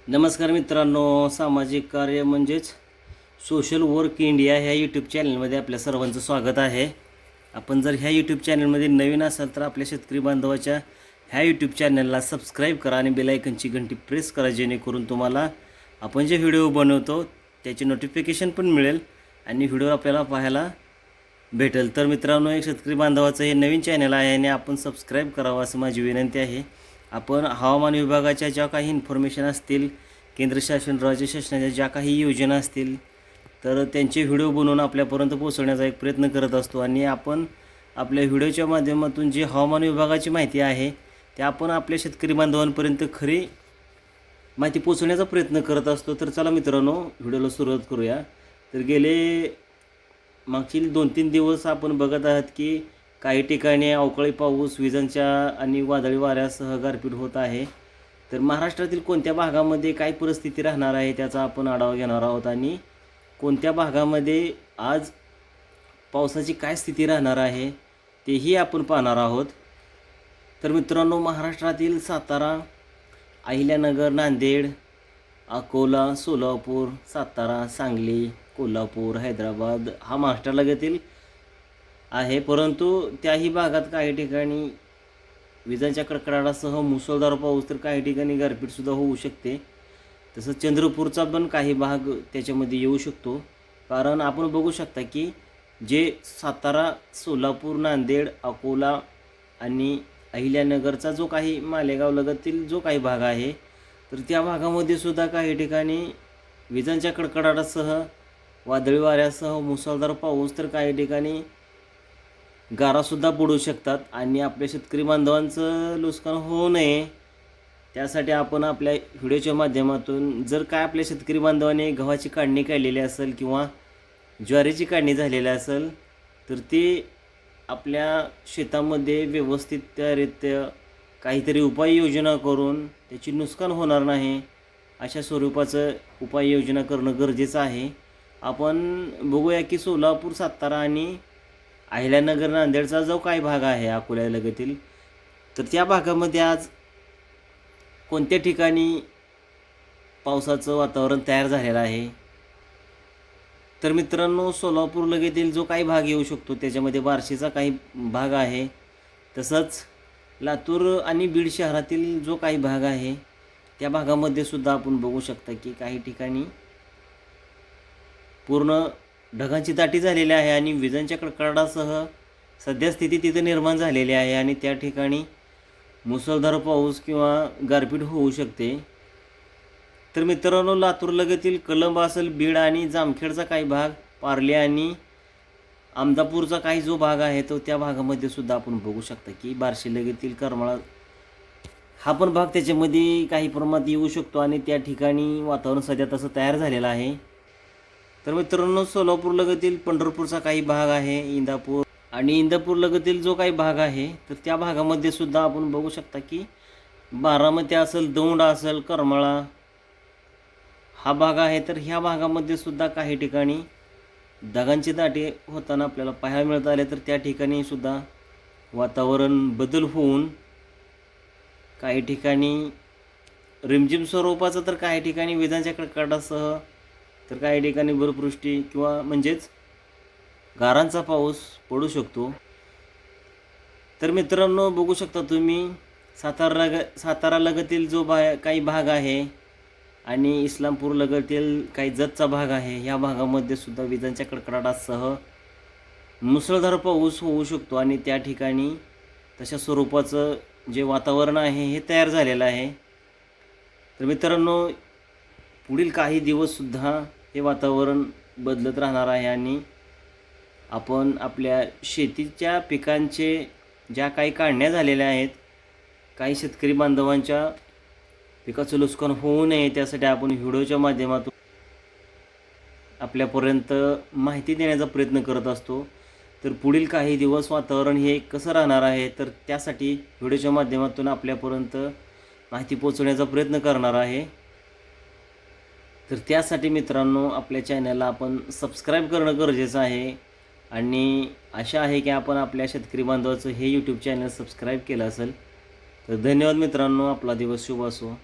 नमस्कार मित्रांनो, सामाजिक कार्य म्हणजेच सोशल वर्क इंडिया ह्या यूट्यूब चॅनलमध्ये आपल्या सर्वांचं स्वागत आहे. आपण जर ह्या यूट्यूब चॅनलमध्ये नवीन असाल तर आपल्या शेतकरी बांधवाच्या ह्या यूट्यूब चॅनलला सबस्क्राईब करा आणि बेल आयकनची घंटी प्रेस करा, जेणेकरून तुम्हाला आपण जे व्हिडिओ बनवतो त्याची नोटिफिकेशन पण मिळेल आणि व्हिडिओ आपल्याला पाहायला भेटेल. तर मित्रांनो, एक शेतकरी बांधवाचं हे नवीन चॅनल आहे आणि आपण सबस्क्राईब करावं असं माझी विनंती आहे. आपण हवामान विभागाच्या ज्या काही इन्फॉर्मेशन असतील, केंद्र शासन राज्य शासनाच्या ज्या काही योजना असतील तर त्यांचे व्हिडिओ बनवून आपल्यापर्यंत पोहोचवण्याचा एक प्रयत्न करत असतो आणि आपण आपल्या व्हिडिओच्या माध्यमातून जी हवामान विभागाची माहिती आहे ते आपण आपल्या शेतकरी बांधवांपर्यंत खरी माहिती पोहोचवण्याचा प्रयत्न करत असतो. तर चला मित्रांनो, व्हिडिओला सुरुवात करूया. तर गेले मागील 2-3 दिवस आपण बघत आहात की काही ठिकाणी अवकाळी पाऊस, विजांच्या आणि वादळी वाऱ्यासह गारपीट होत आहे. तर महाराष्ट्रातील कोणत्या भागामध्ये काय परिस्थिती राहणार आहे त्याचा आपण आढावा घेणार आहोत आणि कोणत्या भागामध्ये आज पावसाची काय स्थिती राहणार आहे तेही आपण पाहणार आहोत. तर मित्रांनो, महाराष्ट्रातील सातारा, अहिल्यानगर, नांदेड, अकोला, सोलापूर, सातारा, सांगली, कोल्हापूर, हैदराबाद हा महाराष्ट्रालगतील आहे. परंतु त्याही भागात काही ठिकाणी विजांच्या कडकडाटासह मुसळधार पाऊस, तर काही ठिकाणी गारपीटसुद्धा होऊ शकते. तसंच चंद्रपूरचा पण काही भाग त्याच्यामध्ये येऊ शकतो. कारण आपण बघू शकता की जे सातारा, सोलापूर, नांदेड, अकोला आणि अहिल्यानगरचा जो काही मालेगावलगततील जो काही भाग आहे तर त्या भागामध्ये सुद्धा काही ठिकाणी विजांच्या कडकडाटासह, वादळी वाऱ्यासह मुसळधार पाऊस, तर काही ठिकाणी गारासुद्धा पडू शकतात आणि आपल्या शेतकरी बांधवांचं नुकसान होऊ नये त्यासाठी आपण आपल्या व्हिडिओच्या माध्यमातून जर काय आपल्या शेतकरी बांधवांनी गव्हाची काढणी केलेली असेल किंवा ज्वारीची काढणी झालेली असेल तर ती आपल्या शेतामध्ये व्यवस्थितरित्या काहीतरी उपाययोजना करून त्याची नुकसान होणार नाही अशा स्वरूपाचं उपाययोजना करणं गरजेचं आहे. आपण बघूया की सोलापूर, सातारा आणि अहिल्यानगर, नांदेडचा जो काही भाग आहे अकोल्यालगतील, तर त्या भागामध्ये आज कोणत्या ठिकाणी पावसाचं वातावरण तयार झालेलं आहे. तर मित्रांनो, सोलापूर लगेतील जो काही भाग येऊ शकतो त्याच्यामध्ये बार्शीचा काही भाग आहे. तसंच लातूर आणि बीड शहरातील जो काही भाग आहे त्या भागामध्ये सुद्धा आपण बघू शकता की काही ठिकाणी पूर्ण ढगांची दाटी झालेली आहे आणि विजांच्या कडकडाटासह सध्या स्थिती तिथे निर्माण झालेली आहे आणि त्या ठिकाणी मुसळधार पाऊस किंवा गारपीट होऊ शकते. तर मित्रांनो, लातूरलगतील कलंब असेल, बीड आणि जामखेडचा काही भाग, पारली आणि आमदापूरचा काही जो भाग आहे तो त्या भागामध्ये सुद्धा आपण बघू शकता की बार्शीलगतील करमाळा हा पण भाग त्याच्यामध्ये काही प्रमाणात येऊ शकतो आणि त्या ठिकाणी वातावरण सध्या तसं तयार झालेलं आहे. तर मित्रांनो, सोलापूरलगतील पंढरपूरचा काही भाग आहे, इंदापूर आणि इंदापूरलगतील जो काही भाग आहे तर त्या भागामध्ये सुद्धा आपण बघू शकता की बारामती असेल, दौंड असेल, करमाळा हा भाग आहे. तर ह्या भागामध्ये सुद्धा काही ठिकाणी ढगांची दाटी होताना आपल्याला पाहायला मिळत आले. तर त्या ठिकाणी सुद्धा वातावरण बदल होऊन काही ठिकाणी रिमझिम स्वरूपाचं, तर काही ठिकाणी विजांच्या कडकडाटासह, तर काही ठिकाणी बर्फवृष्टी किंवा म्हणजेच गारांचा पाऊस पडू शकतो. तर मित्रांनो, बघू शकता तुम्ही सातारालगतील जो काही भाग आहे आणि इस्लामपूरलगतील काही जतचा भाग आहे ह्या भागामध्ये सुद्धा विजांच्या कडकडाटासह मुसळधार पाऊस होऊ शकतो आणि त्या ठिकाणी तशा स्वरूपाचं जे वातावरण आहे हे तयार झालेलं आहे. तर मित्रांनो, पुढील काही दिवससुद्धा हे वातावरण बदलत राहणार आहे आणि आपण आपल्या शेतीच्या पिकांचे ज्या काही काढण्या झालेल्या आहेत, काही शेतकरी बांधवांच्या पिकाचं नुकसान होऊ नये त्यासाठी आपण व्हिडिओच्या माध्यमातून आपल्यापर्यंत माहिती देण्याचा प्रयत्न करत असतो. तर पुढील काही दिवस वातावरण हे कसं राहणार आहे तर त्यासाठी व्हिडिओच्या माध्यमातून आपल्यापर्यंत माहिती पोहोचवण्याचा प्रयत्न करणार आहे. तर त्यासाठी मित्रांनो, आपल्या चॅनलला आपण सबस्क्राईब करणं गरजेचं आहे आणि आशा आहे की आपण आपल्या शेतकरी बांधवाचं हे यूट्यूब चॅनल सबस्क्राईब केलं असेल. तर धन्यवाद मित्रांनो, आपला दिवस शुभ असो.